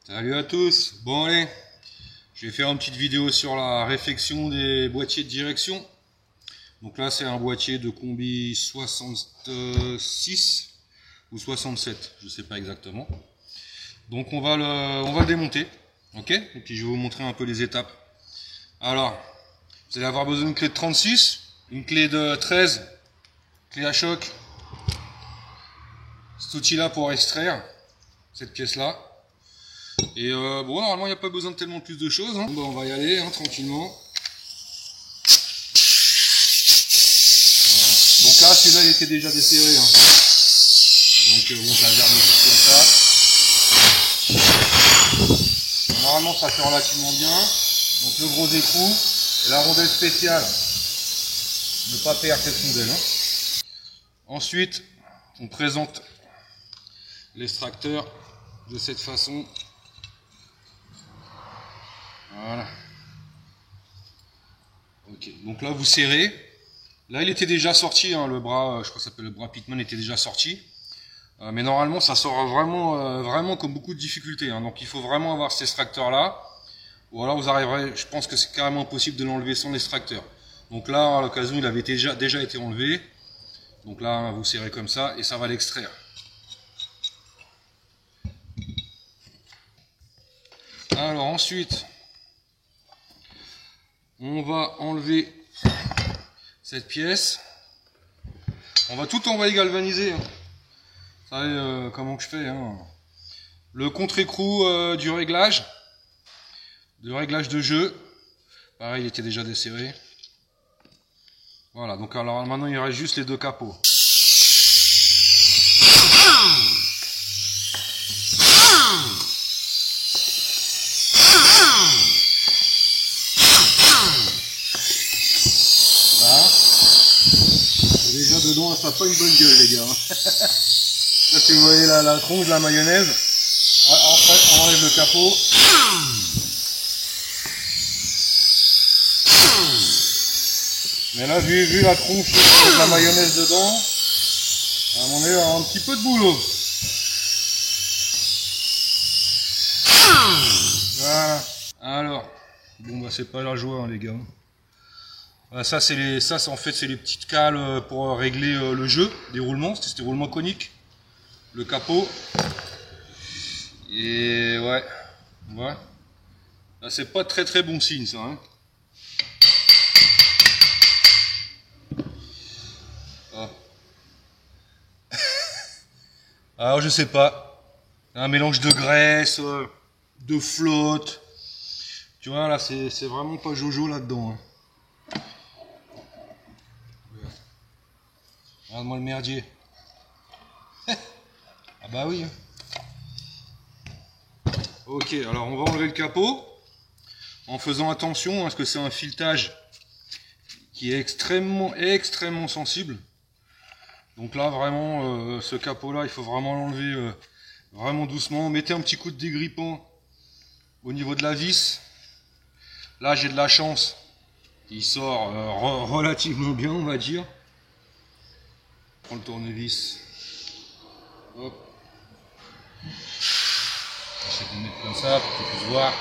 Salut à tous. Bon allez, je vais faire une petite vidéo sur la réfection des boîtiers de direction. Donc là c'est un boîtier de combi 66 ou 67, je sais pas exactement. Donc on va le démonter, ok? Et puis je vais vous montrer un peu les étapes. Alors, vous allez avoir besoin d'une clé de 36, une clé de 13, clé à choc, cet outil là pour extraire cette pièce là. Et bon, normalement il n'y a pas besoin de tellement plus de choses, hein. Bon, on va y aller hein, tranquillement. Voilà. Donc là celui-là il était déjà desserré, hein. Donc bon, ça germe juste comme ça. Normalement ça fait relativement bien. Donc le gros écrou et la rondelle spéciale. Ne pas perdre cette rondelle, hein. Ensuite on présente l'extracteur de cette façon. Voilà. Ok, donc là vous serrez. Là il était déjà sorti, hein, le bras, je crois que ça s'appelle le bras Pitman était déjà sorti. Mais normalement ça sort vraiment comme beaucoup de difficultés, hein. Donc il faut vraiment avoir cet extracteur là. Ou alors vous arriverez, je pense que c'est carrément impossible de l'enlever sans l'extracteur. Donc là à l'occasion il avait déjà été enlevé. Donc là vous serrez comme ça et ça va l'extraire. Alors ensuite, on va enlever cette pièce. On va tout envoyer galvaniser, hein. Vous savez comment que je fais, hein. Le contre-écrou du réglage, de jeu. Pareil, il était déjà desserré. Voilà, donc alors maintenant il reste juste les deux capots. Déjà dedans ça n'a pas une bonne gueule les gars. Là si vous voyez la tronche de la mayonnaise, après on enlève le capot. Mais là vu la tronche de la mayonnaise dedans, on est un petit peu de boulot. Voilà. Alors, bon bah c'est pas la joie hein, les gars. Ça en fait c'est les petites cales pour régler le jeu des roulements, c'était des roulements coniques, le capot. Et ouais, là c'est pas très bon signe ça, hein. Ah. Alors je sais pas, un mélange de graisse, de flotte, tu vois là c'est vraiment pas jojo là-dedans, hein. Regarde-moi le merdier. Ah bah oui. Ok, alors on va enlever le capot en faisant attention parce que c'est un filetage qui est extrêmement sensible. Donc là vraiment ce capot là il faut vraiment l'enlever vraiment doucement. Mettez un petit coup de dégrippant au niveau de la vis. Là j'ai de la chance, il sort relativement bien on va dire. Prends le tournevis. Hop. J'essaie de le mettre comme ça pour que tu puisses voir.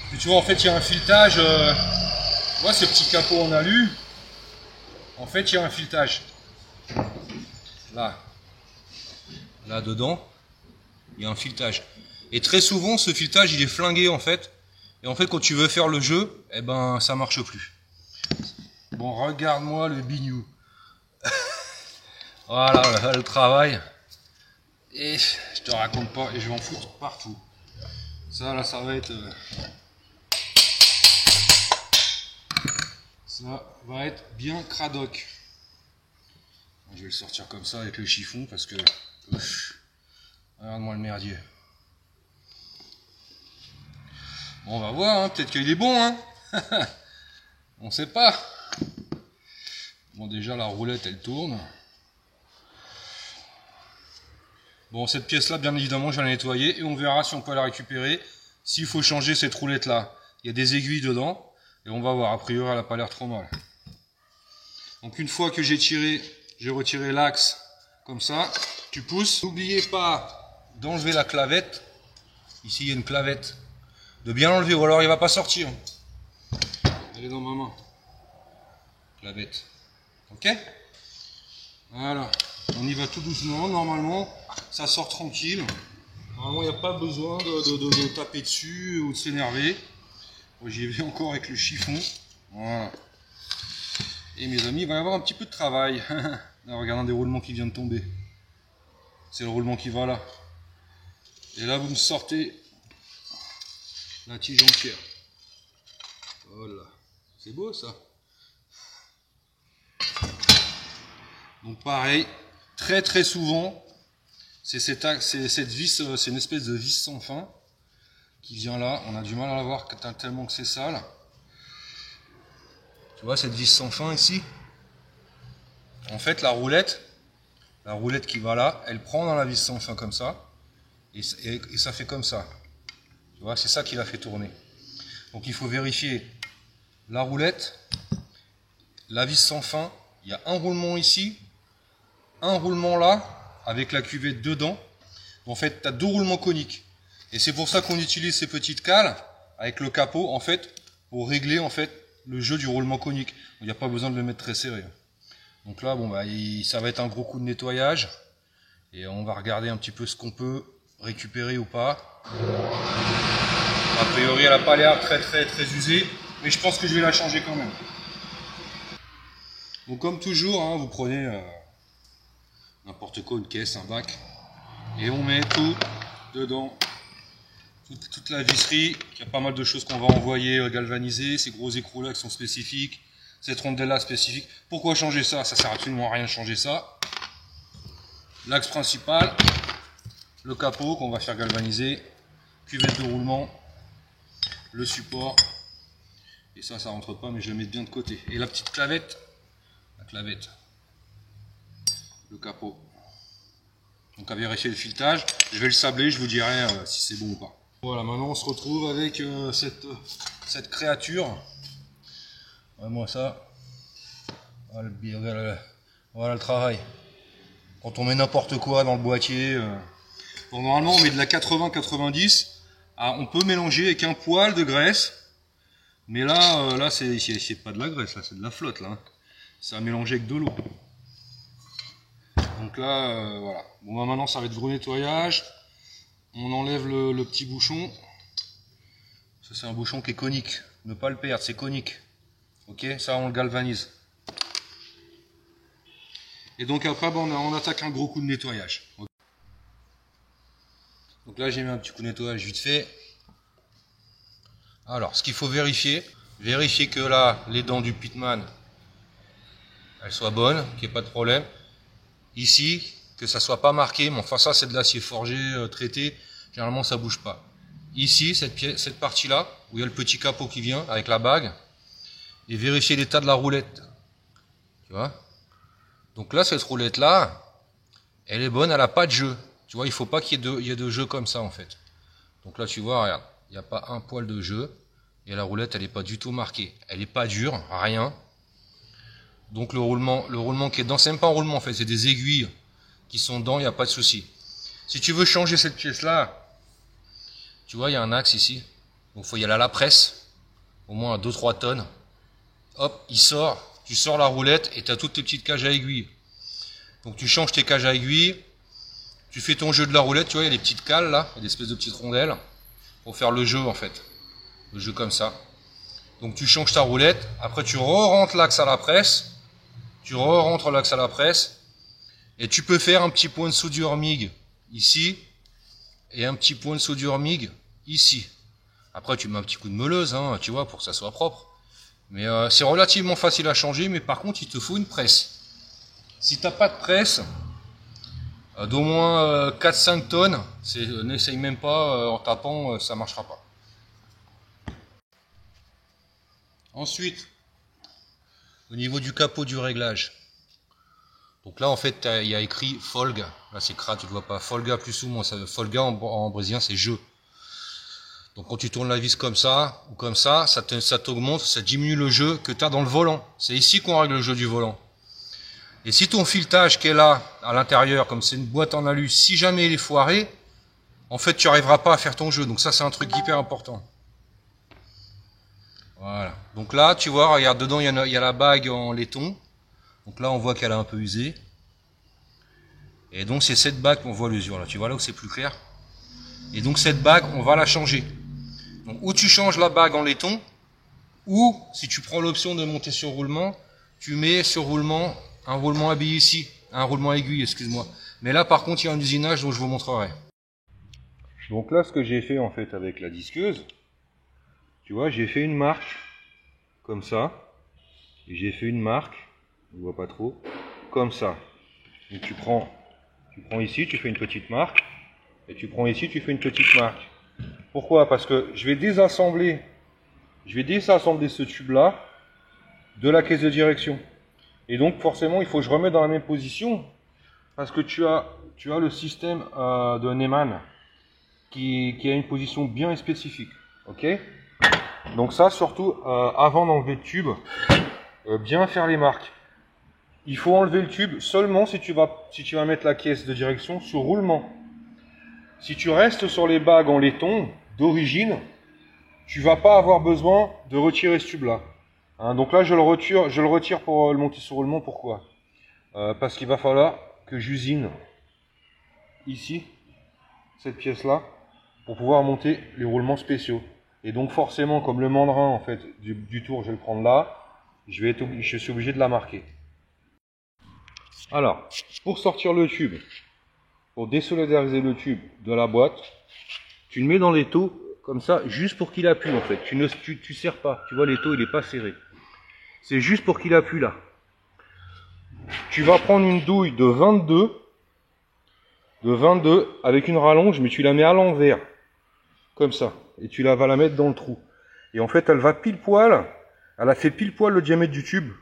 Puis tu vois en fait il y a un filetage. Tu vois ces petits capots en alu. En fait il y a un filetage. Là dedans, il y a un filetage. Et très souvent ce filetage il est flingué en fait. Et en fait quand tu veux faire le jeu, eh ben ça marche plus. Bon regarde-moi le bignou. Voilà le travail. Et je te raconte pas, et je vais en foutre partout. Ça là ça va être bien cradoc. Je vais le sortir comme ça avec le chiffon parce que regarde-moi le merdier. Bon on va voir hein, peut-être qu'il est bon hein. On sait pas. Bon déjà la roulette elle tourne. Bon, cette pièce-là, bien évidemment, je vais la nettoyer et on verra si on peut la récupérer. S'il faut changer cette roulette-là, il y a des aiguilles dedans et on va voir. A priori, elle n'a pas l'air trop mal. Donc, une fois que j'ai retiré l'axe comme ça, tu pousses. N'oubliez pas d'enlever la clavette Ici, il y a une clavette. De bien l'enlever, ou alors il va pas sortir. Elle est dans ma main. Clavette. Ok? Voilà. On y va tout doucement. Normalement, ça sort tranquille. Normalement, il n'y a pas besoin de taper dessus ou de s'énerver. J'y vais encore avec le chiffon. Voilà. Et mes amis, il va y avoir un petit peu de travail. Là, regardez un déroulement qui vient de tomber. C'est le roulement qui va là. Et là, vous me sortez la tige entière. Voilà. C'est beau ça. Donc pareil, très souvent, c'est cette vis, c'est une espèce de vis sans fin qui vient là. On a du mal à la voir tellement que c'est sale. Tu vois cette vis sans fin ici? En fait, la roulette qui va là, elle prend dans la vis sans fin comme ça, et ça fait comme ça. Tu vois, c'est ça qui la fait tourner. Donc il faut vérifier la roulette, la vis sans fin. Il y a un roulement ici, un roulement là, avec la cuvette dedans. En fait, tu as deux roulements coniques. Et c'est pour ça qu'on utilise ces petites cales avec le capot, en fait, pour régler en fait le jeu du roulement conique. Il n'y a pas besoin de le mettre très serré. Donc là, bon, bah, ça va être un gros coup de nettoyage. Et on va regarder un petit peu ce qu'on peut récupérer ou pas. A priori, elle n'a pas l'air très usée. Mais je pense que je vais la changer quand même. Donc comme toujours, hein, vous prenez n'importe quoi, une caisse, un bac. Et on met tout dedans. Toute la visserie. Il y a pas mal de choses qu'on va envoyer galvaniser. Ces gros écrous là qui sont spécifiques. Cette rondelle là spécifique. Pourquoi changer ça? Ça sert absolument à rien de changer ça. L'axe principal, le capot qu'on va faire galvaniser, cuvette de roulement, le support, et ça rentre pas, mais je vais le mettre bien de côté. Et la petite clavette, le capot. Donc à vérifier le filetage, je vais le sabler, je vous dirai si c'est bon ou pas. Voilà, maintenant on se retrouve avec cette créature. Moi ça, voilà le travail. Quand on met n'importe quoi dans le boîtier, bon, normalement on met de la 80-90, on peut mélanger avec un poil de graisse, mais là c'est pas de la graisse, là c'est de la flotte là. Ça a mélangé avec de l'eau. Donc là voilà. Bon bah maintenant ça va être gros nettoyage. On enlève le petit bouchon. Ça c'est un bouchon qui est conique. Ne pas le perdre, c'est conique. Ok, ça on le galvanise. Et donc après, bon, on attaque un gros coup de nettoyage. Donc là, j'ai mis un petit coup de nettoyage vite fait. Alors, ce qu'il faut vérifier que là, les dents du pitman, elles soient bonnes, qu'il n'y ait pas de problème. Ici, que ça soit pas marqué, mais enfin ça c'est de l'acier forgé, traité, généralement ça bouge pas. Ici, cette partie-là, où il y a le petit capot qui vient avec la bague, et vérifier l'état de la roulette. Tu vois? Donc là, cette roulette-là, elle est bonne, elle n'a pas de jeu. Tu vois, il ne faut pas qu'il y ait de jeu comme ça, en fait. Donc là, tu vois, regarde, il n'y a pas un poil de jeu. Et la roulette, elle n'est pas du tout marquée. Elle n'est pas dure, rien. Donc le roulement qui est dedans, c'est même pas un roulement, en fait, c'est des aiguilles qui sont dedans, il n'y a pas de souci. Si tu veux changer cette pièce-là, tu vois, il y a un axe ici. Donc il faut y aller à la presse, au moins à 2-3 tonnes. Hop, il sort. Tu sors la roulette et tu as toutes tes petites cages à aiguilles. Donc tu changes tes cages à aiguilles, tu fais ton jeu de la roulette, tu vois, il y a des petites cales là, il y a des espèces de petites rondelles, pour faire le jeu en fait. Le jeu comme ça. Donc tu changes ta roulette, après tu re-rentres l'axe à la presse, et tu peux faire un petit point de soudure MIG ici, et un petit point de soudure MIG ici. Après tu mets un petit coup de meuleuse, hein, tu vois, pour que ça soit propre. Mais c'est relativement facile à changer, mais par contre il te faut une presse. Si tu n'as pas de presse, d'au moins 4-5 tonnes, n'essaye même pas, en tapant, ça ne marchera pas. Ensuite, au niveau du capot du réglage. Donc là en fait il y a écrit Folga, là c'est crade, tu ne vois pas, Folga plus ou moins, Folga en brésilien c'est jeu. Donc quand tu tournes la vis comme ça, ou comme ça t'augmente, ça diminue le jeu que tu as dans le volant. C'est ici qu'on règle le jeu du volant. Et si ton filetage qui est là, à l'intérieur, comme c'est une boîte en alu, si jamais il est foiré, en fait, tu n'arriveras pas à faire ton jeu. Donc ça, c'est un truc hyper important. Voilà. Donc là, tu vois, regarde, dedans, il y a la bague en laiton. Donc là, on voit qu'elle a un peu usé. Et donc, c'est cette bague qu'on voit l'usure, là. Tu vois là où c'est plus clair. Et donc, cette bague, on va la changer. Donc, ou tu changes la bague en laiton, ou, si tu prends l'option de monter sur roulement, tu mets sur roulement, un roulement habillé ici. Un roulement aiguille, excuse-moi. Mais là, par contre, il y a un usinage dont je vous montrerai. Donc là, ce que j'ai fait, en fait, avec la disqueuse, tu vois, j'ai fait une marque, comme ça. Et j'ai fait une marque, on ne voit pas trop, comme ça. Donc tu prends ici, tu fais une petite marque. Et tu prends ici, tu fais une petite marque. Pourquoi? Parce que je vais désassembler ce tube-là de la caisse de direction. Et donc forcément, il faut que je remette dans la même position. Parce que tu as le système de Neumann qui a une position bien spécifique. Ok? Donc ça, surtout, avant d'enlever le tube, bien faire les marques. Il faut enlever le tube seulement si tu vas mettre la caisse de direction sur roulement. Si tu restes sur les bagues en laiton d'origine, tu vas pas avoir besoin de retirer ce tube-là. Hein, donc là, je le retire pour le monter sur roulement. Pourquoi? Parce qu'il va falloir que j'usine ici, cette pièce-là, pour pouvoir monter les roulements spéciaux. Et donc forcément, comme le mandrin en fait du tour, je vais le prendre là, je suis obligé de la marquer. Alors, pour sortir le tube, pour désolidariser le tube de la boîte, tu le mets dans l'étau comme ça, juste pour qu'il appuie en fait. Tu serres pas, tu vois l'étau il est pas serré. C'est juste pour qu'il appuie là. Tu vas prendre une douille de 22 avec une rallonge, mais tu la mets à l'envers, comme ça, et tu vas la mettre dans le trou. Et en fait elle va pile poil, elle a fait pile poil le diamètre du tube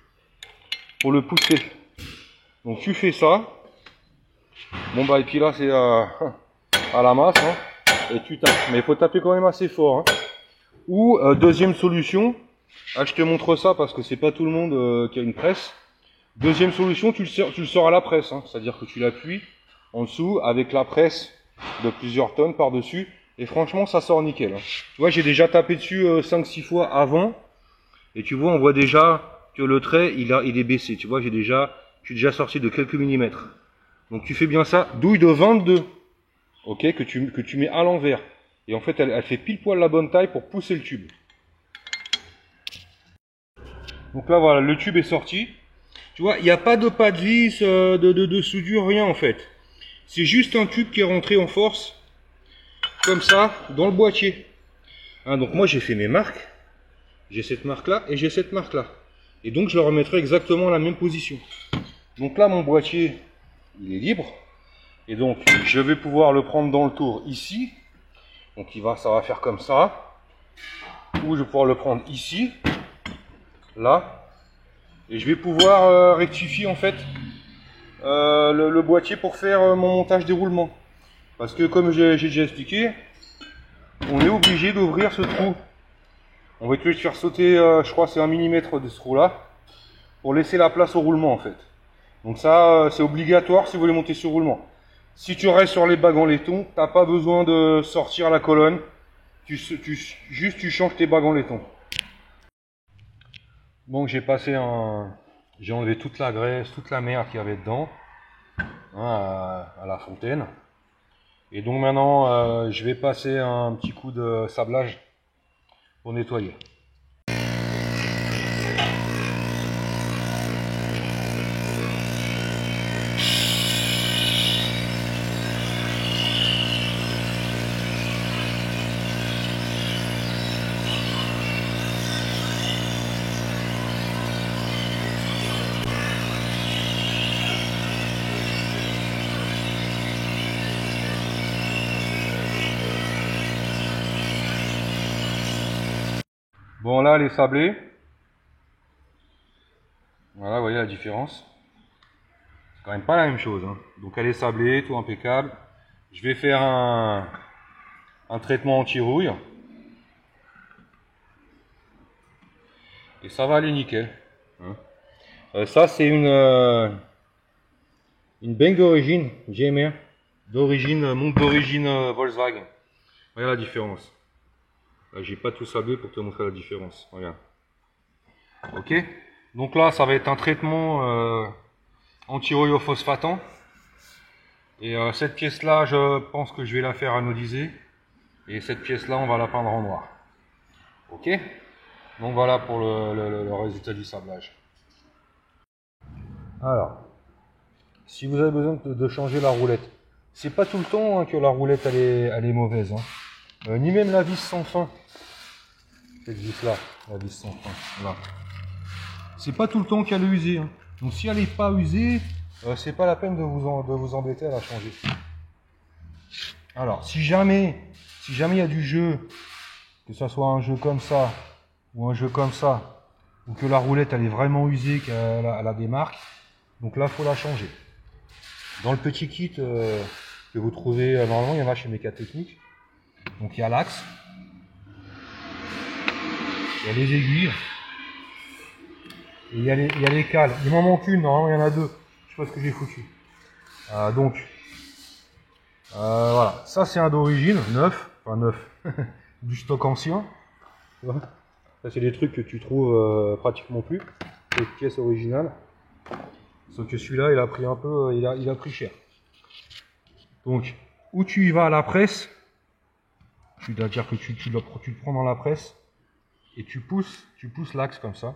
pour le pousser. Donc tu fais ça. Bon bah et puis là c'est à la masse, hein, et tu tapes. Mais il faut taper quand même assez fort. Hein. Ou deuxième solution, je te montre ça parce que c'est pas tout le monde qui a une presse. Deuxième solution, tu le sors à la presse, hein, c'est-à-dire que tu l'appuies en dessous avec la presse de plusieurs tonnes par-dessus. Et franchement ça sort nickel. Hein. Tu vois j'ai déjà tapé dessus 5-6 fois avant. Et tu vois on voit déjà que le trait il est baissé. Tu vois je suis déjà sorti de quelques millimètres. Donc tu fais bien ça, douille de 22, ok, que tu mets à l'envers. Et en fait, elle fait pile poil la bonne taille pour pousser le tube. Donc là, voilà, le tube est sorti. Tu vois, il n'y a pas de pas de vis, de soudure, rien en fait. C'est juste un tube qui est rentré en force, comme ça, dans le boîtier. Hein, donc moi, j'ai fait mes marques. J'ai cette marque-là et j'ai cette marque-là. Et donc, je le remettrai exactement à la même position. Donc là, mon boîtier, il est libre. Et donc, je vais pouvoir le prendre dans le tour ici. Donc, ça va faire comme ça. Ou je vais pouvoir le prendre ici. Là. Et je vais pouvoir rectifier en fait le boîtier pour faire mon montage déroulement. Parce que comme j'ai déjà expliqué, on est obligé d'ouvrir ce trou. On va te faire sauter, je crois c'est 1 mm de ce trou là. Pour laisser la place au roulement en fait. Donc ça, c'est obligatoire si vous voulez monter sur roulement. Si tu restes sur les bagues en laiton, tu n'as pas besoin de sortir la colonne. Juste tu changes tes bagues en laiton. Bon, j'ai enlevé toute la graisse, toute la merde qu'il y avait dedans, hein, à la fontaine. Et donc maintenant, je vais passer un petit coup de sablage pour nettoyer. Bon là, elle est sablée. Voilà, vous voyez la différence. C'est quand même pas la même chose. Hein. Donc elle est sablée, tout impeccable. Je vais faire un traitement anti-rouille. Et ça va aller nickel. Hein. Ça c'est une beng d'origine GMR. montre d'origine Volkswagen. Regarde la différence. Là, j'ai pas tout sablé pour te montrer la différence. Regarde. Ok. Donc là, ça va être un traitement anti-phosphatant. Et cette pièce-là, je pense que je vais la faire anodiser. Et cette pièce-là, on va la peindre en noir. Ok. Donc voilà pour le résultat du sablage. Alors, si vous avez besoin de changer la roulette, c'est pas tout le temps que la roulette elle est mauvaise. Ni même la vis sans fin. Cette vis là, la vis sans fin. Là. C'est pas tout le temps qu'elle est usée. Donc si elle n'est pas usée, c'est pas la peine de vous embêter à la changer. Alors, si jamais il y a du jeu, que ce soit un jeu comme ça, ou un jeu comme ça, ou que la roulette elle est vraiment usée, qu'elle a des marques, donc là il faut la changer. Dans le petit kit que vous trouvez, normalement il y en a chez Mécatechnique, donc il y a l'axe, il y a les aiguilles, et il y a les cales. Il m'en manque une, normalement il y en a deux, je sais pas ce que j'ai foutu. Voilà, ça c'est un d'origine, neuf, enfin neuf, du stock ancien. Tu vois, ça c'est des trucs que tu trouves pratiquement plus, les pièces originales. Sauf que celui-là il a pris un peu, il a pris cher. Donc, où tu y vas à la presse, c'est-à-dire que tu le prends dans la presse et tu pousses l'axe comme ça.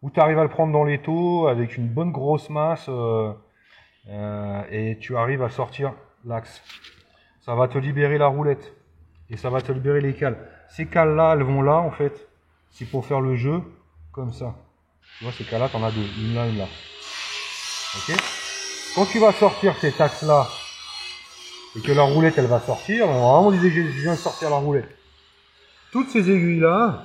Ou tu arrives à le prendre dans l'étau avec une bonne grosse masse et tu arrives à sortir l'axe. Ça va te libérer la roulette et ça va te libérer les cales. Ces cales là, elles vont là en fait. C'est pour faire le jeu comme ça. Tu vois, ces cales là, t'en as deux, une là, une là. Ok. Quand tu vas sortir cet axe là et que la roulette elle va sortir, on disait que je viens de sortir la roulette. Toutes ces aiguilles là,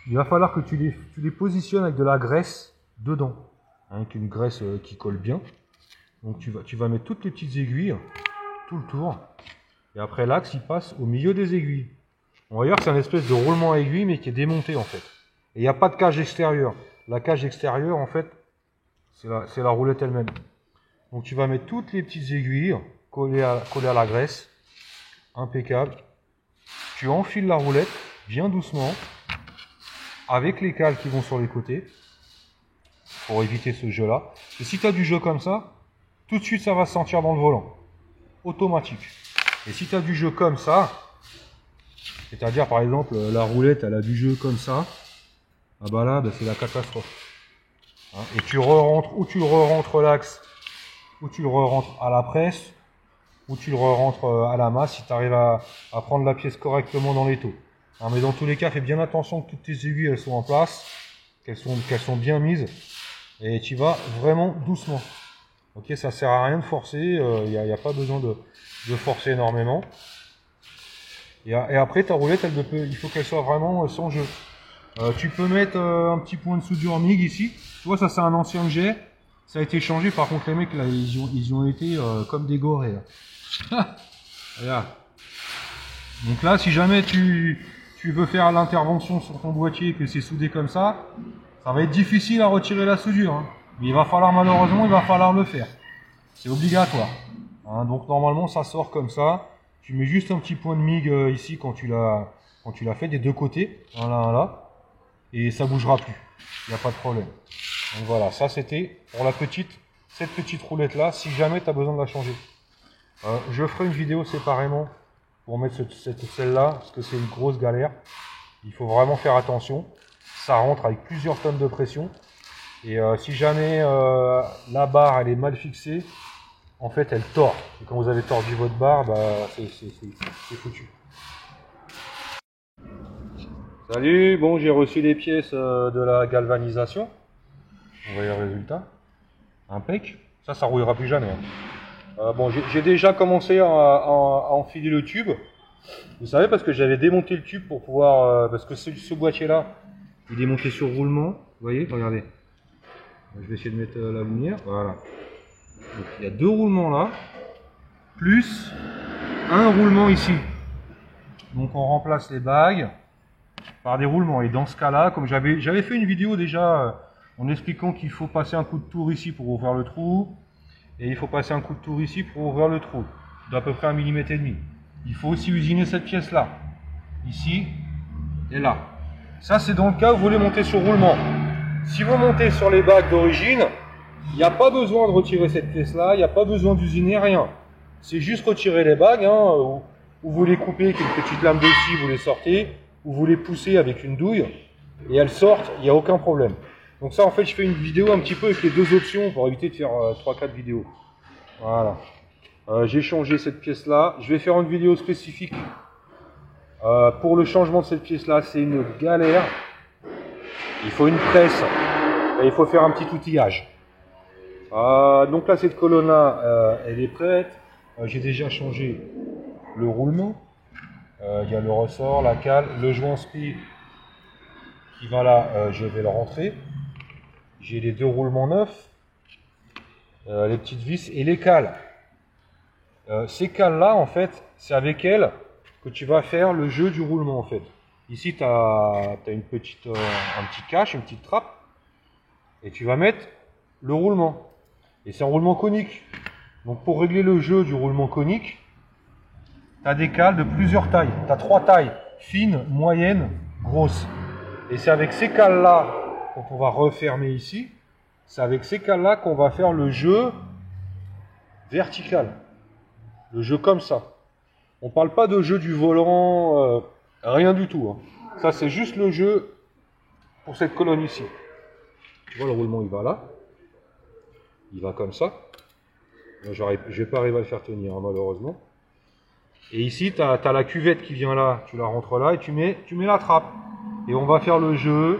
il va falloir que tu les positionnes avec de la graisse dedans, avec une graisse qui colle bien. Donc tu vas mettre toutes les petites aiguilles tout le tour, et après l'axe il passe au milieu des aiguilles. On va dire que c'est un espèce de roulement à aiguille mais qui est démonté en fait. Et il n'y a pas de cage extérieure. La cage extérieure en fait c'est la roulette elle-même. Donc tu vas mettre toutes les petites aiguilles collées à la graisse, impeccable. Tu enfiles la roulette bien doucement, avec les cales qui vont sur les côtés, pour éviter ce jeu-là. Et si tu as du jeu comme ça, tout de suite ça va se sentir dans le volant, automatique. Et si tu as du jeu comme ça, c'est-à-dire par exemple la roulette elle a du jeu comme ça, ah bah là c'est la catastrophe. Et tu re-rentres, ou tu re-rentres l'axe, ou tu le re-rentres à la presse, ou tu le re-rentres à la masse si tu arrives à prendre la pièce correctement dans l'étau. Mais dans tous les cas, fais bien attention que toutes tes aiguilles elles sont en place, qu'elles sont bien mises, et tu vas vraiment doucement. Ok, ça sert à rien de forcer, il n'y a pas besoin de forcer énormément. Et après ta roulette, il faut qu'elle soit vraiment sans jeu. Tu peux mettre un petit point de soudure MIG ici. Tu vois, ça c'est un ancien que j'ai. Ça a été changé, par contre les mecs là, ils ont été comme des gorées. Regarde. Donc là, si jamais tu veux faire l'intervention sur ton boîtier et que c'est soudé comme ça va être difficile à retirer la soudure. Mais il va falloir malheureusement, le faire. C'est obligatoire. Donc normalement, ça sort comme ça. Tu mets juste un petit point de MIG ici quand tu l'as fait des deux côtés, un là, un là, et ça bougera plus. Il n'y a pas de problème. Donc voilà, ça c'était pour cette petite roulette là, si jamais tu as besoin de la changer. Je ferai une vidéo séparément pour mettre celle-là, parce que c'est une grosse galère. Il faut vraiment faire attention. Ça rentre avec plusieurs tonnes de pression. Et si jamais la barre elle est mal fixée, en fait elle tord. Et quand vous avez tordu votre barre, c'est foutu. Salut, bon j'ai reçu les pièces de la galvanisation. On voit le résultat. Impec. Ça rouillera plus jamais. Bon, j'ai déjà commencé à enfiler le tube. Vous savez, parce que j'avais démonté le tube pour pouvoir... parce que ce boîtier-là, il est monté sur roulement. Vous voyez, regardez. Je vais essayer de mettre la lumière. Voilà. Donc, il y a deux roulements là, plus un roulement ici. Donc on remplace les bagues par des roulements. Et dans ce cas-là, comme j'avais fait une vidéo déjà en expliquant qu'il faut passer un coup de tour ici pour ouvrir le trou. Et il faut passer un coup de tour ici pour ouvrir le trou. d'à peu près 1,5 mm. Il faut aussi usiner cette pièce-là, ici et là. Ça, c'est dans le cas où vous voulez monter sur roulement. Si vous montez sur les bagues d'origine, il n'y a pas besoin de retirer cette pièce-là, il n'y a pas besoin d'usiner rien. C'est juste retirer les bagues, hein, ou vous les coupez avec une petite lame de scie, vous les sortez, ou vous les poussez avec une douille, et elles sortent, il n'y a aucun problème. Donc ça, en fait, je fais une vidéo un petit peu avec les deux options pour éviter de faire 3-4 vidéos. Voilà. J'ai changé cette pièce-là. Je vais faire une vidéo spécifique pour le changement de cette pièce-là. C'est une galère. Il faut une presse et il faut faire un petit outillage. Donc là, cette colonne-là, elle est prête. J'ai déjà changé le roulement. Il y a le ressort, la cale, le joint spi qui va là. Je vais le rentrer. J'ai les deux roulements neufs, les petites vis et les cales. Ces cales-là, en fait, c'est avec elles que tu vas faire le jeu du roulement, en fait. Ici, tu as un petit cache, une petite trappe, et tu vas mettre le roulement. Et c'est un roulement conique. Donc, pour régler le jeu du roulement conique, tu as des cales de plusieurs tailles. Tu as 3 tailles, fines, moyennes, grosses. Et c'est avec ces cales-là qu'on va refermer ici. C'est avec ces cales-là qu'on va faire le jeu vertical. Le jeu comme ça. On parle pas de jeu du volant, rien du tout. Hein. Ça, c'est juste le jeu pour cette colonne ici. Tu vois, le roulement, il va là. Il va comme ça. Je vais pas arriver à le faire tenir, hein, malheureusement. Et ici, tu as la cuvette qui vient là. Tu la rentres là et tu mets la trappe. Et on va faire le jeu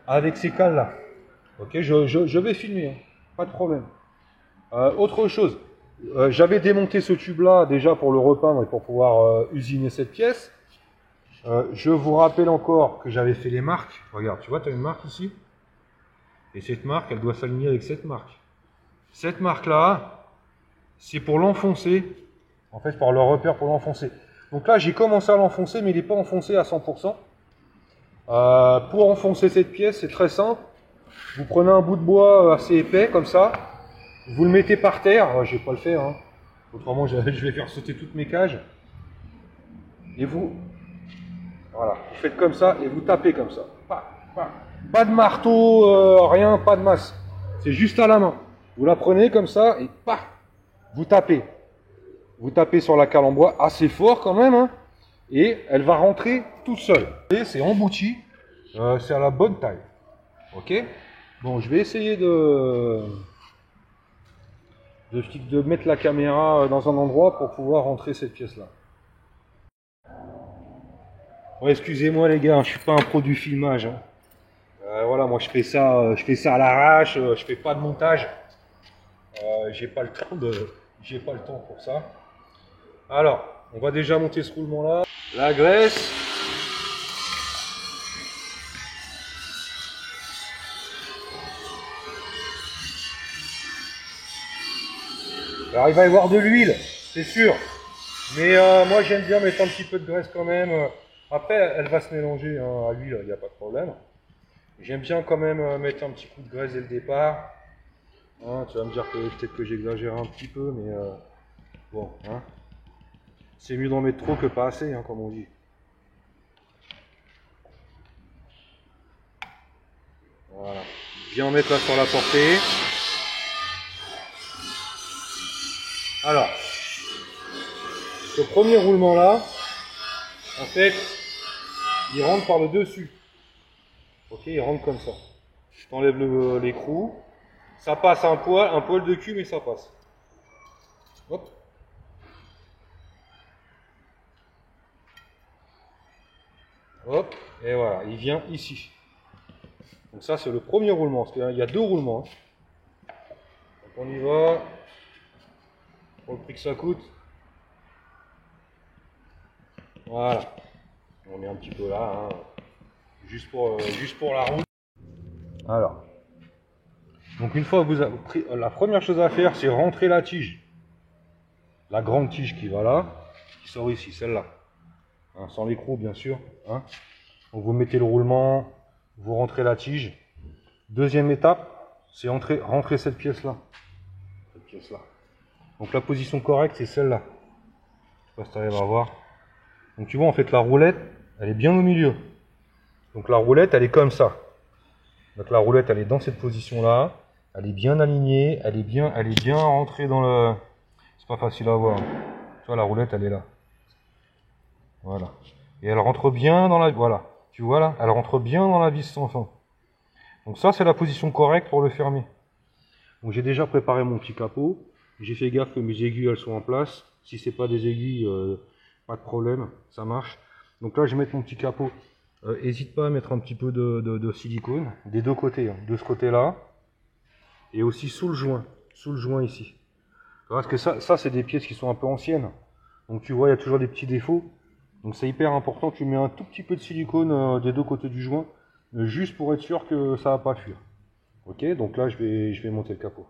avec ces cales là. Ok, je vais filmer, hein. Pas de problème. Autre chose. J'avais démonté ce tube-là déjà pour le repeindre et pour pouvoir usiner cette pièce. Je vous rappelle encore que j'avais fait les marques. Regarde, tu vois, tu as une marque ici. Et cette marque, elle doit s'aligner avec cette marque. Cette marque-là, c'est pour l'enfoncer. En fait, par le repère pour l'enfoncer. Donc là, j'ai commencé à l'enfoncer, mais il n'est pas enfoncé à 100%. Pour enfoncer cette pièce, c'est très simple. Vous prenez un bout de bois assez épais, comme ça. Vous le mettez par terre, je vais pas le faire, hein. Autrement je vais faire sauter toutes mes cages. Et vous, voilà, vous faites comme ça et vous tapez comme ça. Pas de marteau, rien, pas de masse. C'est juste à la main. Vous la prenez comme ça et vous tapez. Vous tapez sur la cale en bois assez fort quand même, hein, et elle va rentrer toute seule. Et c'est embouti, c'est à la bonne taille. Ok. Bon, je vais essayer de mettre la caméra dans un endroit pour pouvoir rentrer cette pièce-là. Ouais, excusez-moi les gars, je suis pas un pro du filmage. Hein. Voilà, moi je fais ça à l'arrache, je fais pas de montage. J'ai pas le temps pour ça. Alors, on va déjà monter ce roulement-là. La graisse. Alors il va y avoir de l'huile, c'est sûr. Mais moi j'aime bien mettre un petit peu de graisse quand même. Après elle va se mélanger hein, à l'huile, il n'y a pas de problème. J'aime bien quand même mettre un petit coup de graisse dès le départ. Hein, tu vas me dire que peut-être que j'exagère un petit peu, mais bon. Hein, c'est mieux d'en mettre trop que pas assez, hein, comme on dit. Voilà. Bien mettre là sur la portée. Alors, ce premier roulement là, en fait, il rentre par le dessus. Ok, il rentre comme ça. Je t'enlève l'écrou. Ça passe un poil de cul, mais ça passe. Hop. Hop, et voilà, il vient ici. Donc ça, c'est le premier roulement. Parce qu'il y a 2 roulements. Donc on y va. Pour le prix que ça coûte. Voilà. On met un petit peu là, hein, juste pour la route. Alors. Donc une fois que vous avez pris, la première chose à faire, c'est rentrer la tige. La grande tige qui va là, qui sort ici, celle-là. Hein, sans l'écrou, bien sûr. Hein. Donc vous mettez le roulement, vous rentrez la tige. Deuxième étape, c'est rentrer cette pièce-là. Cette pièce-là. Donc la position correcte, c'est celle-là. Je sais pas si tu arrives à voir. Donc tu vois, en fait, la roulette, elle est bien au milieu. Donc la roulette, elle est comme ça. Donc la roulette, elle est dans cette position-là. Elle est bien alignée. Elle est bien rentrée dans le... C'est pas facile à voir. Tu vois, la roulette, elle est là. Voilà. Et elle rentre bien dans la... Voilà. Tu vois là, elle rentre bien dans la vis sans fin. Donc ça, c'est la position correcte pour le fermer. Donc j'ai déjà préparé mon petit capot. J'ai fait gaffe que mes aiguilles, elles sont en place. Si c'est pas des aiguilles, pas de problème, ça marche. Donc là, je vais mettre mon petit capot. Hésite pas à mettre un petit peu de silicone, des deux côtés, hein, de ce côté-là, et aussi sous le joint ici. Parce que ça c'est des pièces qui sont un peu anciennes. Donc tu vois, il y a toujours des petits défauts. Donc c'est hyper important, tu mets un tout petit peu de silicone des deux côtés du joint, juste pour être sûr que ça va pas fuir. Ok, donc là je vais monter le capot.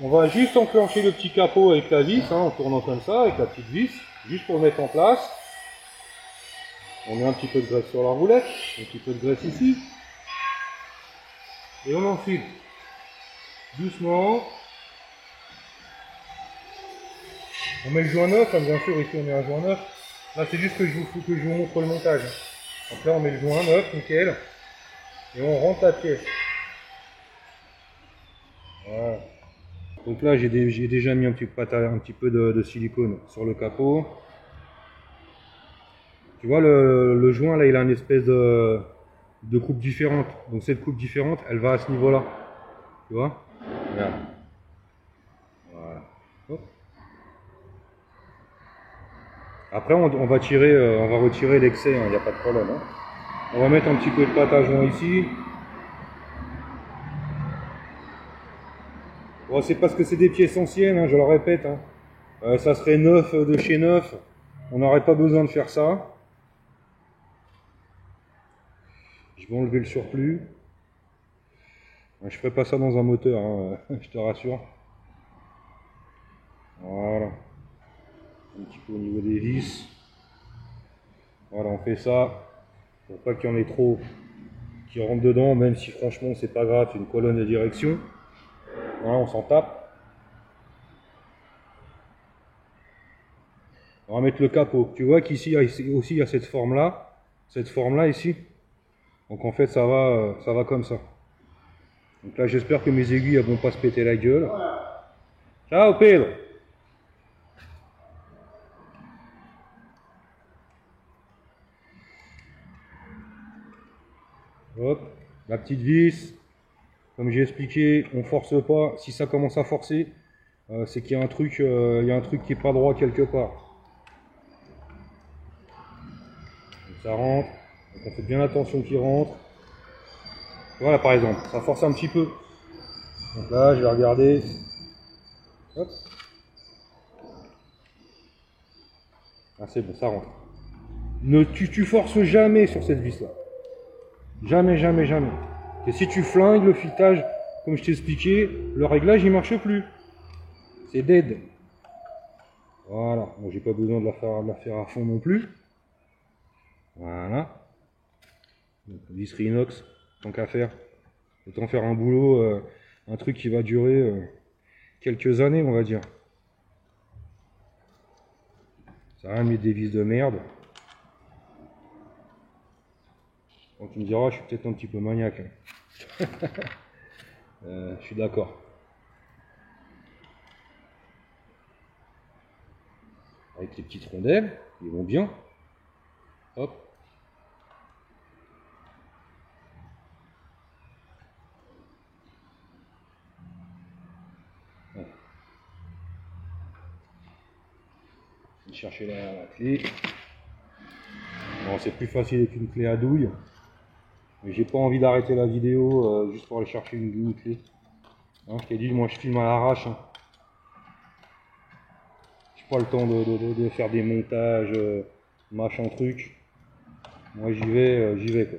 On va juste enclencher le petit capot avec la vis, hein, en tournant comme ça, avec la petite vis, juste pour le mettre en place. On met un petit peu de graisse sur la roulette, un petit peu de graisse ici. Et on enfile. Doucement. On met le joint neuf, hein, bien sûr, ici on met un joint neuf. Là c'est juste que je vous montre le montage. Donc là on met le joint neuf, nickel. Et on rentre la pièce. Voilà. Donc là j'ai déjà mis un petit peu de silicone sur le capot. Tu vois le joint là il a une espèce de coupe différente. Donc cette coupe différente elle va à ce niveau là. Tu vois? Regarde. Voilà. Hop. Après on va retirer l'excès, il n'y a pas de problème. Hein. On va mettre un petit peu de pâte à joint ici. Bon, c'est parce que c'est des pièces anciennes, hein, je le répète. Hein. Ça serait neuf de chez neuf. On n'aurait pas besoin de faire ça. Je vais enlever le surplus. Je ferai pas ça dans un moteur, hein, je te rassure. Voilà. Un petit peu au niveau des vis. Voilà, on fait ça pour pas qu'il y en ait trop qui rentrent dedans, même si franchement c'est pas grave, c'est une colonne de direction. Voilà, on s'en tape. On va mettre le capot. Tu vois qu'ici aussi il y a cette forme-là ici. Donc en fait ça va comme ça. Donc là j'espère que mes aiguilles elles vont pas se péter la gueule. Ciao Pedro. Hop, la petite vis. Comme j'ai expliqué, on force pas. Si ça commence à forcer, c'est qu'il y a un truc qui est pas droit quelque part. Donc ça rentre. Donc on fait bien attention qu'il rentre. Voilà par exemple, ça force un petit peu. Donc là, je vais regarder. Hop. Ah c'est bon, ça rentre. Tu forces jamais sur cette vis là. Jamais, jamais, jamais. Et si tu flingues le filetage, comme je t'ai expliqué, le réglage il marche plus. C'est dead. Voilà. Bon, j'ai pas besoin de la faire à fond non plus. Voilà. Donc, visserie inox, tant qu'à faire. Autant faire un boulot, un truc qui va durer quelques années, on va dire. Ça va mettre des vis de merde. Donc tu me diras, je suis peut-être un petit peu maniaque. Hein. Je suis d'accord. Avec les petites rondelles, ils vont bien. Hop. Ouais. Je vais chercher la clé. Bon, c'est plus facile avec une clé à douille. Mais j'ai pas envie d'arrêter la vidéo juste pour aller chercher une clé. Hein, je t'ai dit, moi je filme à l'arrache. Hein. J'ai pas le temps de faire des montages, machin truc. Moi j'y vais quoi.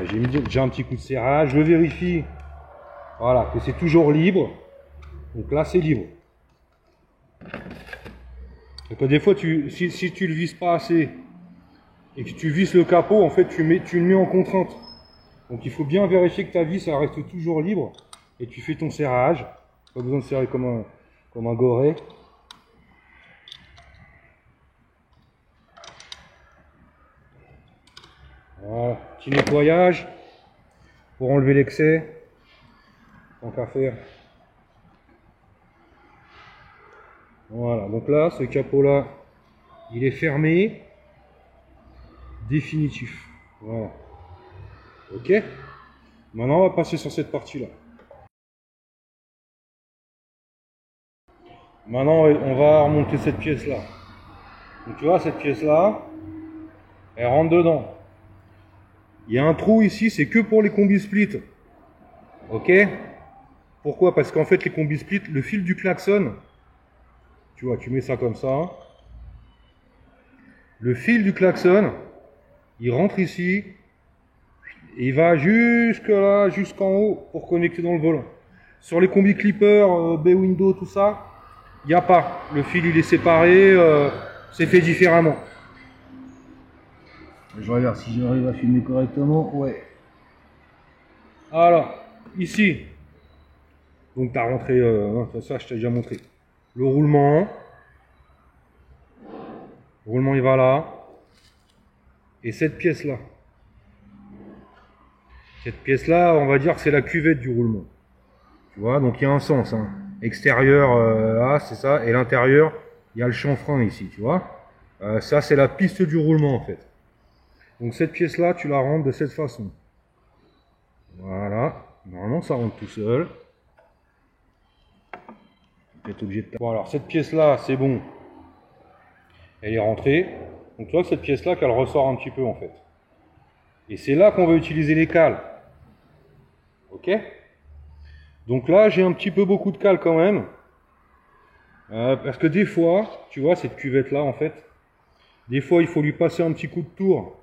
J'ai mis déjà un petit coup de serrage, je vérifie Voilà, que c'est toujours libre. Donc là, c'est libre. Donc des fois, si tu le vises pas assez et que tu visses le capot, en fait, tu le mets en contrainte. Donc il faut bien vérifier que ta vis, ça reste toujours libre. Et tu fais ton serrage. Pas besoin de serrer comme un goré. Voilà, petit nettoyage pour enlever l'excès. Tant qu'à faire. Voilà, donc là, ce capot-là, il est fermé. Définitif. Voilà. Ok. Maintenant, on va passer sur cette partie-là. Maintenant, on va remonter cette pièce-là. Donc tu vois, cette pièce-là, elle rentre dedans. Il y a un trou ici, c'est que pour les combis split. Ok? Pourquoi? Parce qu'en fait, les combis split, le fil du klaxon, tu vois, tu mets ça comme ça. Le fil du klaxon, il rentre ici, et il va jusque là, jusqu'en haut, pour connecter dans le volant. Sur les combis clippers, B-window, tout ça, il n'y a pas. Le fil, il est séparé, c'est fait différemment. Je regarde si j'arrive à filmer correctement. Ouais. Alors, ici, donc tu as rentré, ça je t'ai déjà montré. Le roulement il va là. Et cette pièce-là. Cette pièce-là, on va dire que c'est la cuvette du roulement. Tu vois, donc il y a un sens. Hein. Extérieur, là, c'est ça. Et l'intérieur, il y a le chanfrein ici, tu vois. Ça, c'est la piste du roulement, en fait. Donc cette pièce-là, tu la rentres de cette façon. Voilà. Normalement, ça rentre tout seul. Obligé de... Bon, alors cette pièce-là, c'est bon. Elle est rentrée. Donc tu vois que cette pièce-là, qu'elle ressort un petit peu, en fait. Et c'est là qu'on va utiliser les cales. Ok? Donc là, j'ai un petit peu beaucoup de cales quand même. Parce que des fois, tu vois, cette cuvette-là, en fait, des fois, il faut lui passer un petit coup de tour.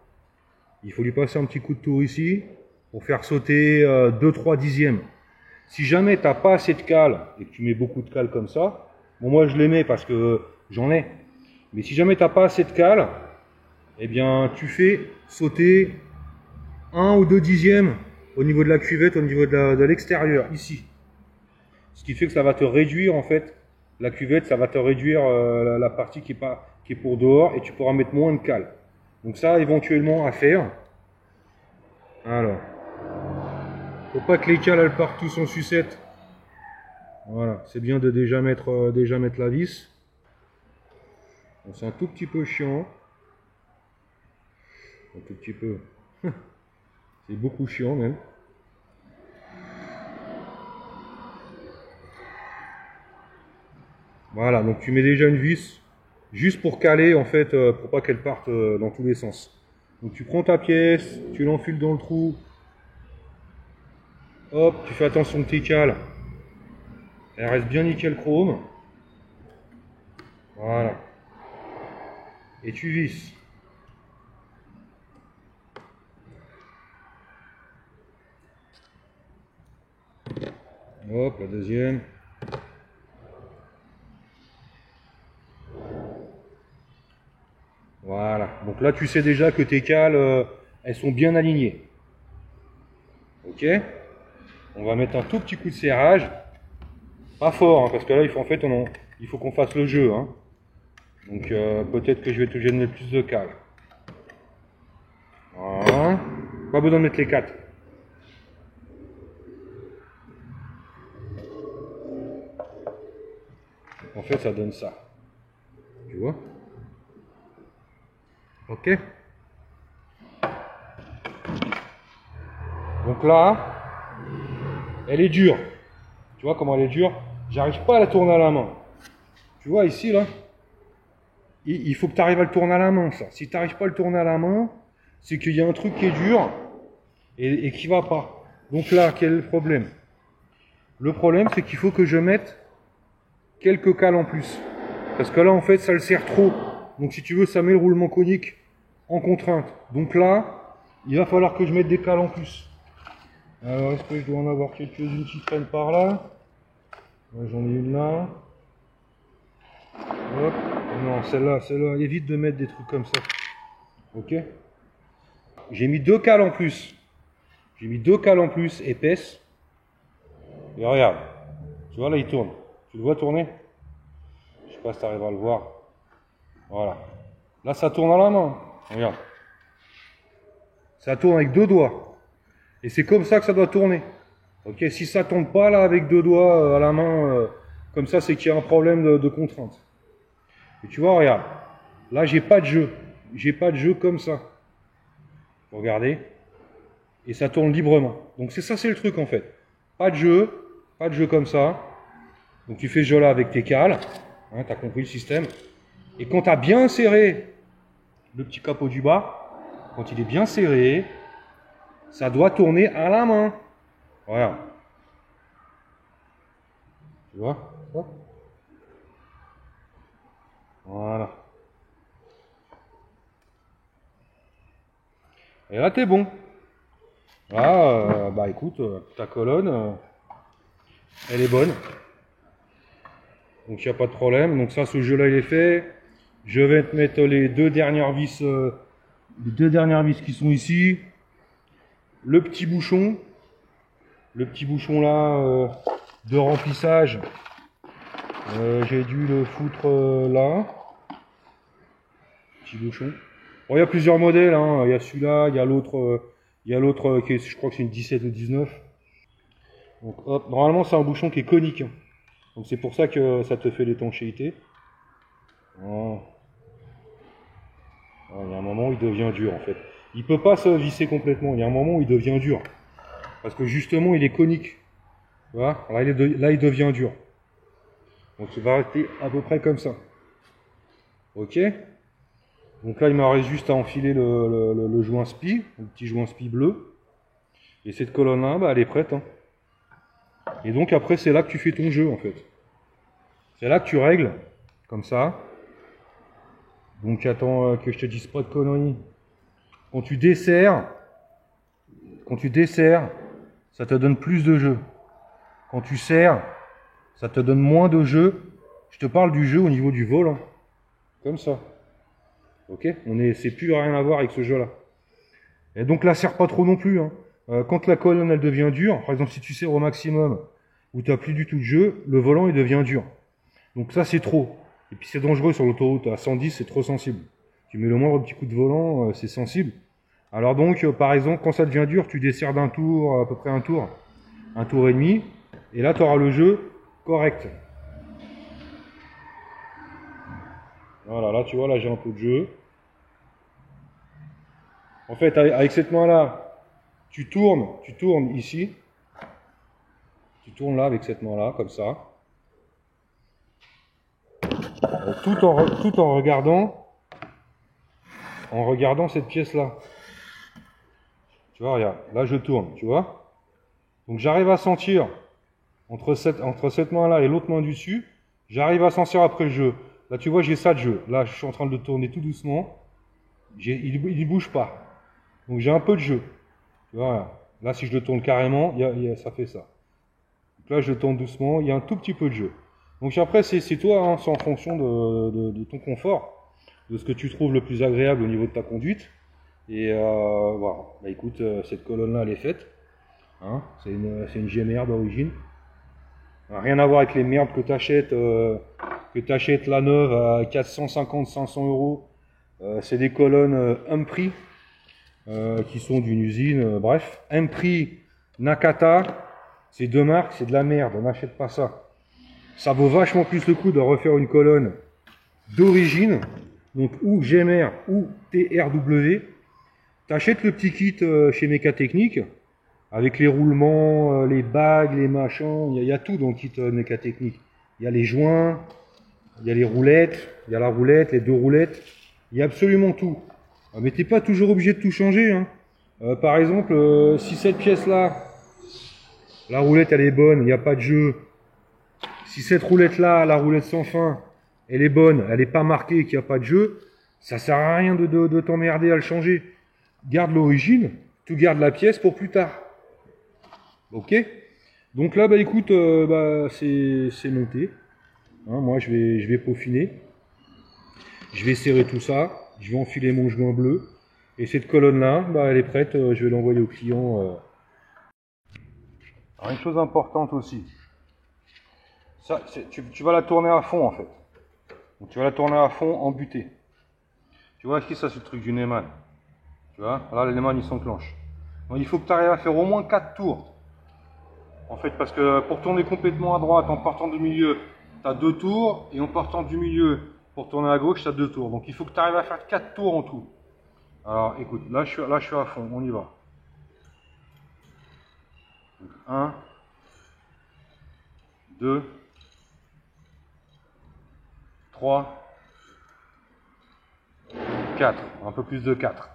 Il faut lui passer un petit coup de tour ici pour faire sauter 2-3 dixièmes. Si jamais tu n'as pas assez de cales et que tu mets beaucoup de cales comme ça, bon moi je les mets parce que j'en ai. Mais si jamais tu n'as pas assez de cales, eh bien tu fais sauter 1 ou 2 dixièmes au niveau de la cuvette, au niveau de l'extérieur, ici. Ce qui fait que ça va te réduire en fait, la cuvette, ça va te réduire la partie qui est pour dehors et tu pourras mettre moins de cales. Donc ça, éventuellement, à faire. Alors. Faut pas que les cales, elles partent tous en sucette. Voilà. C'est bien de déjà mettre la vis. Bon, c'est un tout petit peu chiant. Un tout petit peu. C'est beaucoup chiant, même. Voilà. Donc, tu mets déjà une vis. Juste pour caler, en fait, pour pas qu'elle parte dans tous les sens. Donc tu prends ta pièce, tu l'enfiles dans le trou. Hop, tu fais attention que tes cales, elles restent bien nickel chrome. Voilà. Et tu visses. Hop, la deuxième. Voilà, donc là tu sais déjà que tes cales, elles sont bien alignées. Ok. On va mettre un tout petit coup de serrage. Pas fort, hein, parce que là il faut qu'on fasse le jeu. Hein. Donc peut-être que je vais être obligé de mettre plus de cales. Voilà. Pas besoin de mettre les 4. En fait ça donne ça. Tu vois? Ok. Donc là, elle est dure. Tu vois comment elle est dure? J'arrive pas à la tourner à la main. Tu vois ici là, il faut que tu arrives à le tourner à la main ça. Si tu n'arrives pas à le tourner à la main, c'est qu'il y a un truc qui est dur et qui va pas. Donc là, quel est le problème? Le problème c'est qu'il faut que je mette quelques cales en plus. Parce que là en fait ça le serre trop. Donc si tu veux ça met le roulement conique en contrainte. Donc là, il va falloir que je mette des cales en plus. Alors, est-ce que je dois en avoir quelques-unes qui traînent par là? Moi, j'en ai une là. Hop. Non, celle-là, évite de mettre des trucs comme ça. Ok? J'ai mis 2 cales en plus. J'ai mis 2 cales en plus, épaisses. Et regarde. Tu vois, là, il tourne. Tu le vois tourner? Je sais pas si tu arrives à le voir. Voilà. Là, ça tourne à la main. Regarde. Ça tourne avec 2 doigts. Et c'est comme ça que ça doit tourner. Ok? Si ça tourne pas là avec 2 doigts à la main, comme ça, c'est qu'il y a un problème de contrainte. Et tu vois, regarde. Là, j'ai pas de jeu. J'ai pas de jeu comme ça. Regardez. Et ça tourne librement. Donc c'est ça, c'est le truc en fait. Pas de jeu comme ça. Donc tu fais ce jeu là avec tes cales. Hein, tu as compris le système. Et quand tu as bien serré le petit capot du bas, quand il est bien serré, ça doit tourner à la main. Voilà. Tu vois? Voilà. Et là, t'es bon. Là, bah écoute, ta colonne, elle est bonne. Donc il n'y a pas de problème. Donc ça, ce jeu-là, il est fait. Je vais te mettre les 2 dernières vis qui sont ici. Le petit bouchon là de remplissage. J'ai dû le foutre là. Petit bouchon. Bon, il y a plusieurs modèles. Hein. Il y a celui-là, il y a l'autre qui est, je crois que c'est une 17 ou 19. Donc hop, normalement c'est un bouchon qui est conique. Donc c'est pour ça que ça te fait l'étanchéité. Voilà. Il y a un moment où il devient dur en fait. Il peut pas se visser complètement. Il y a un moment où il devient dur. Parce que justement il est conique. Tu vois, là il devient dur. Donc il va rester à peu près comme ça. Ok. Donc là il me reste juste à enfiler le joint spi, le petit joint spi bleu. Et cette colonne là, bah, elle est prête. Hein. Et donc après c'est là que tu fais ton jeu en fait. C'est là que tu règles, comme ça. Donc attends que je te dise pas de conneries. Quand tu desserres, ça te donne plus de jeu. Quand tu serres, ça te donne moins de jeu. Je te parle du jeu au niveau du volant. Comme ça. Ok? C'est plus rien à voir avec ce jeu-là. Et donc là, serre pas trop non plus. Hein. Quand la colonne elle devient dure, par exemple si tu serres au maximum, où tu n'as plus du tout de jeu, le volant il devient dur. Donc ça c'est trop. Et puis c'est dangereux sur l'autoroute, à 110 c'est trop sensible. Tu mets le moindre petit coup de volant, c'est sensible. Alors donc par exemple quand ça devient dur, tu desserres d'un tour, à peu près un tour et demi, et là tu auras le jeu correct. Voilà, là tu vois, là j'ai un peu de jeu. En fait avec cette main là, tu tournes ici. Tu tournes là avec cette main là, comme ça. Tout en regardant cette pièce là. Tu vois, regarde, là je tourne, tu vois. Donc j'arrive à sentir entre cette main là et l'autre main du dessus, j'arrive à sentir après le jeu. Là tu vois, j'ai ça de jeu. Là je suis en train de le tourner tout doucement. Il bouge pas. Donc j'ai un peu de jeu. Tu vois, là si je le tourne carrément, ça fait ça. Donc là je le tourne doucement, il y a un tout petit peu de jeu. Donc après c'est toi, hein, c'est en fonction de ton confort, de ce que tu trouves le plus agréable au niveau de ta conduite. Et voilà, bah écoute, cette colonne là elle est faite. Hein, c'est une GMR d'origine. Rien à voir avec les merdes que t'achètes la neuve à 450-500 euros. C'est des colonnes Humphrey qui sont d'une usine. Bref, Humphrey, Nakata, c'est 2 marques, c'est de la merde. N'achète pas ça. Ça vaut vachement plus le coup de refaire une colonne d'origine, donc ou GMR ou TRW. T'achètes le petit kit chez Mécatechnique. Avec les roulements, les bagues, les machins, il y a tout dans le kit Mécatechnique. Il y a les joints, il y a les roulettes, il y a la roulette, les 2 roulettes, il y a absolument tout. Mais t'es pas toujours obligé de tout changer. Hein. Par exemple, si cette pièce-là, la roulette elle est bonne, il n'y a pas de jeu. Si cette roulette-là, la roulette sans fin, elle est bonne, elle n'est pas marquée, qu'il n'y a pas de jeu, ça sert à rien de t'emmerder à le changer. Garde l'origine, tu gardes la pièce pour plus tard. Ok. Donc là, bah écoute, c'est monté. Hein, moi, je vais peaufiner. Je vais serrer tout ça. Je vais enfiler mon joint bleu. Et cette colonne-là, bah, elle est prête. Je vais l'envoyer au client. Alors, une chose importante aussi. Ça, tu vas la tourner à fond, en fait. Donc, tu vas la tourner à fond en butée. Tu vois, ici, ça, c'est le truc du Neyman. Tu vois, là, le Neyman, il s'enclenche. Donc, il faut que tu arrives à faire au moins 4 tours. En fait, parce que pour tourner complètement à droite, en partant du milieu, tu as 2 tours. Et en partant du milieu, pour tourner à gauche, tu as 2 tours. Donc, il faut que tu arrives à faire 4 tours en tout. Alors, écoute, là, je suis à fond. On y va. 1, 2, 3, 4. Un peu plus de 4.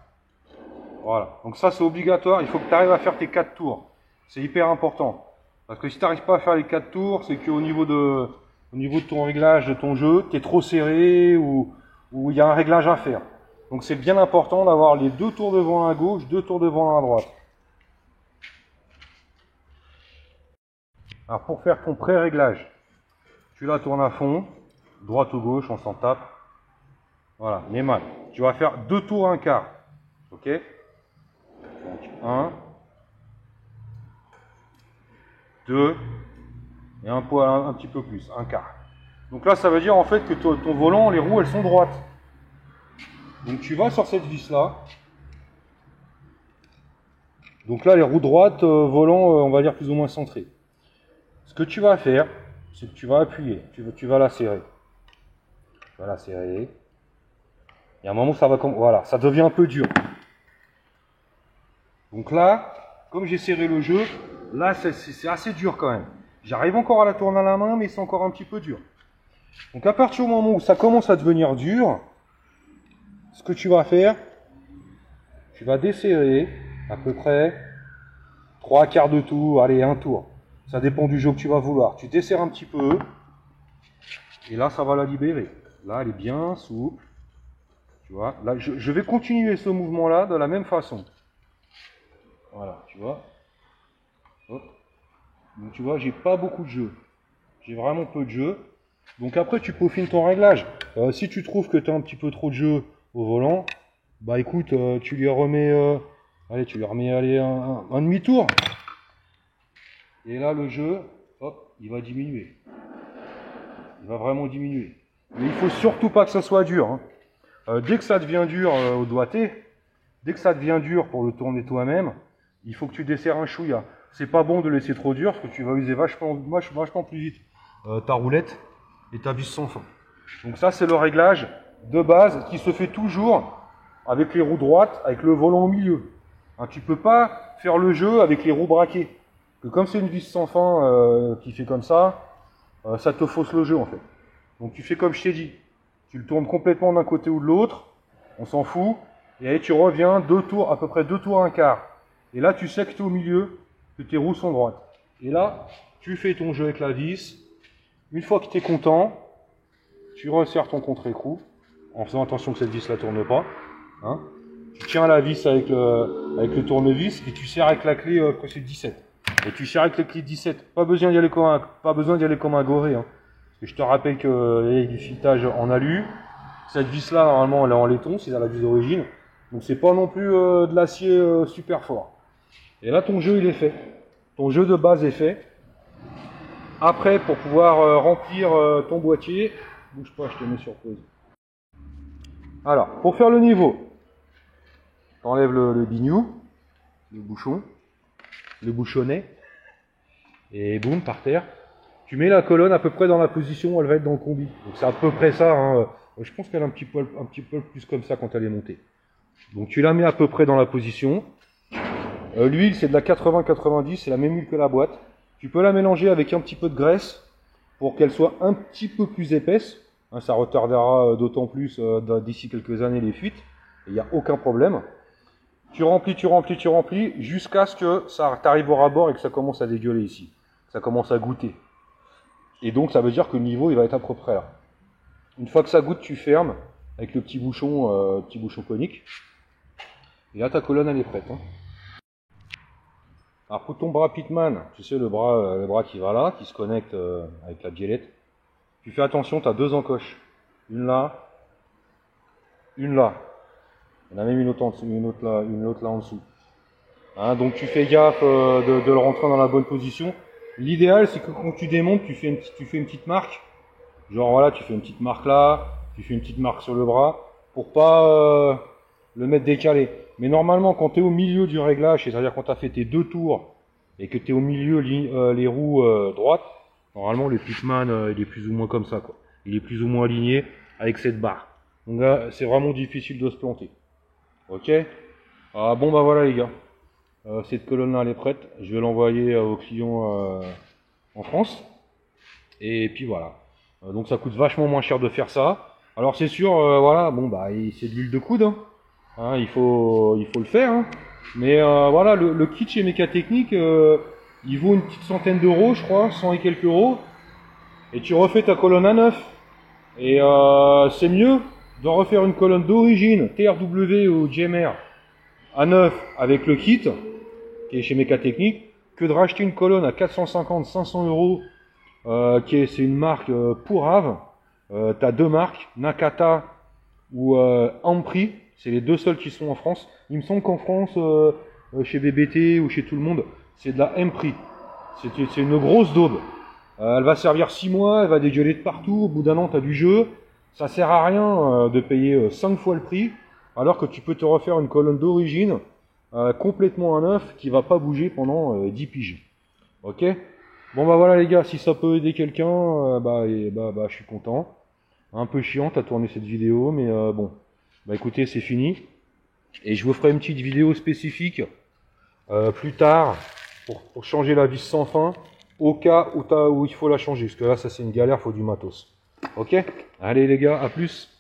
Voilà. Donc ça, c'est obligatoire. Il faut que tu arrives à faire tes 4 tours. C'est hyper important. Parce que si tu n'arrives pas à faire les 4 tours, c'est qu'au niveau de ton réglage de ton jeu, tu es trop serré ou il y a un réglage à faire. Donc c'est bien important d'avoir les 2 tours devant à gauche, 2 tours devant à droite. Alors pour faire ton pré-réglage, tu la tournes à fond, droite ou gauche, on s'en tape. Voilà, Neyman. Tu vas faire 2 tours un quart. Ok? Donc 1, 2, et un petit peu plus, un quart. Donc là, ça veut dire en fait que ton volant, les roues, elles sont droites. Donc tu vas sur cette vis là. Donc là, les roues droites, volant, on va dire plus ou moins centré. Ce que tu vas faire, c'est que tu vas appuyer, tu vas la serrer. Tu vas la serrer. Et à un moment, ça va comme voilà, ça devient un peu dur. Donc là, comme j'ai serré le jeu, là, c'est assez dur quand même. J'arrive encore à la tourner à la main, mais c'est encore un petit peu dur. Donc à partir du moment où ça commence à devenir dur, ce que tu vas faire, tu vas desserrer à peu près 3 quarts de tour, allez, un tour. Ça dépend du jeu que tu vas vouloir. Tu desserres un petit peu, et là, ça va la libérer. Là, elle est bien souple. Tu vois, là, je vais continuer ce mouvement-là de la même façon. Voilà, tu vois. Hop. Donc tu vois, j'ai pas beaucoup de jeu. J'ai vraiment peu de jeu. Donc après, tu peaufines ton réglage. Si tu trouves que tu as un petit peu trop de jeu au volant, bah écoute, tu lui remets, allez, un demi-tour. Et là, le jeu, hop, il va diminuer. Il va vraiment diminuer. Mais il faut surtout pas que ça soit dur. Hein. Dès que ça devient dur au doigté, dès que ça devient dur pour le tourner toi-même, il faut que tu desserres un chouïa. C'est pas bon de laisser trop dur, parce que tu vas user vachement plus vite ta roulette et ta vis sans fin. Donc ça, c'est le réglage de base qui se fait toujours avec les roues droites, avec le volant au milieu. Hein, tu peux pas faire le jeu avec les roues braquées. Que comme c'est une vis sans fin qui fait comme ça te fausse le jeu en fait. Donc tu fais comme je t'ai dit. Tu le tournes complètement d'un côté ou de l'autre, on s'en fout, et allez, tu reviens 2 tours, à peu près 2 tours un quart. Et là, tu sais que tu es au milieu, que tes roues sont droites. Et là, tu fais ton jeu avec la vis. Une fois que tu es content, tu resserres ton contre-écrou, en faisant attention que cette vis ne tourne pas. Hein. Tu tiens la vis avec le tournevis et tu serres avec la clé c'est 17. Et tu serres avec la clé 17. Pas besoin d'y aller comme un goré. Hein. Parce que je te rappelle qu'il y a du filetage en alu. Cette vis là, normalement, elle est en laiton, c'est la vis d'origine. Donc c'est pas non plus de l'acier super fort. Et là, ton jeu, il est fait. Ton jeu de base est fait. Après, pour pouvoir remplir ton boîtier, bouge pas, je te mets sur pause. Alors, pour faire le niveau, t'enlèves le bignou, le bouchon, le bouchonnet, et boum, par terre. Tu mets la colonne à peu près dans la position où elle va être dans le combi. Donc c'est à peu près ça. Hein. Je pense qu'elle est un petit peu plus comme ça quand elle est montée. Donc tu la mets à peu près dans la position. L'huile, c'est de la 80-90, c'est la même huile que la boîte. Tu peux la mélanger avec un petit peu de graisse pour qu'elle soit un petit peu plus épaisse. Hein, ça retardera d'autant plus d'ici quelques années les fuites. Il n'y a aucun problème. Tu remplis jusqu'à ce que ça t'arrive au rabord et que ça commence à dégueuler ici. Ça commence à goûter. Et donc ça veut dire que le niveau il va être à peu près là. Une fois que ça goûte, tu fermes avec le petit bouchon conique. Et là ta colonne elle est prête. Hein. Alors pour ton bras Pitman, tu sais le bras qui va là, qui se connecte avec la biellette, tu fais attention, tu as deux encoches. Une là, une là. Il y en a même une autre en dessous, une autre là en dessous. Hein, donc tu fais gaffe de le rentrer dans la bonne position. L'idéal c'est que quand tu démontes, tu fais une petite marque. Genre voilà, tu fais une petite marque là, tu fais une petite marque sur le bras, pour pas le mettre décalé. Mais normalement quand tu es au milieu du réglage, c'est-à-dire quand tu as fait tes deux tours, et que tu es au milieu les roues droites, normalement le Pitman il est plus ou moins comme ça, quoi. Il est plus ou moins aligné avec cette barre. Donc là c'est vraiment difficile de se planter. Ok. Bon bah voilà les gars. Cette colonne là elle est prête. Je vais l'envoyer aux clients en France. Et puis voilà. Donc ça coûte vachement moins cher de faire ça. Alors c'est sûr, voilà, bon bah c'est de l'huile de coude. Hein, il faut le faire. Hein. Mais voilà, le kit chez Mécatechnique, il vaut une petite centaine d'euros, je crois, 100 et quelques euros. Et tu refais ta colonne à neuf. Et c'est mieux de refaire une colonne d'origine, TRW ou GMR, à neuf avec le kit, qui est chez Mécatechnique, que de racheter une colonne à 450-500 euros. C'est une marque Pourave. T'as deux marques, Nakata ou Ampri. C'est les deux seuls qui sont en France. Il me semble qu'en France, chez BBT ou chez tout le monde, c'est de la Ampri. C'est une grosse daube. Elle va servir 6 mois, elle va dégueuler de partout. Au bout d'un an, t'as du jeu. Ça sert à rien de payer 5 fois le prix, alors que tu peux te refaire une colonne d'origine complètement à neuf qui va pas bouger pendant 10 piges. Ok? Bon bah voilà les gars, si ça peut aider quelqu'un, je suis content. Un peu chiante à tourner cette vidéo, mais bon. Bah écoutez, c'est fini. Et je vous ferai une petite vidéo spécifique plus tard pour changer la vis sans fin, au cas où il faut la changer. Parce que là, ça c'est une galère, faut du matos. Ok? Allez les gars, à plus.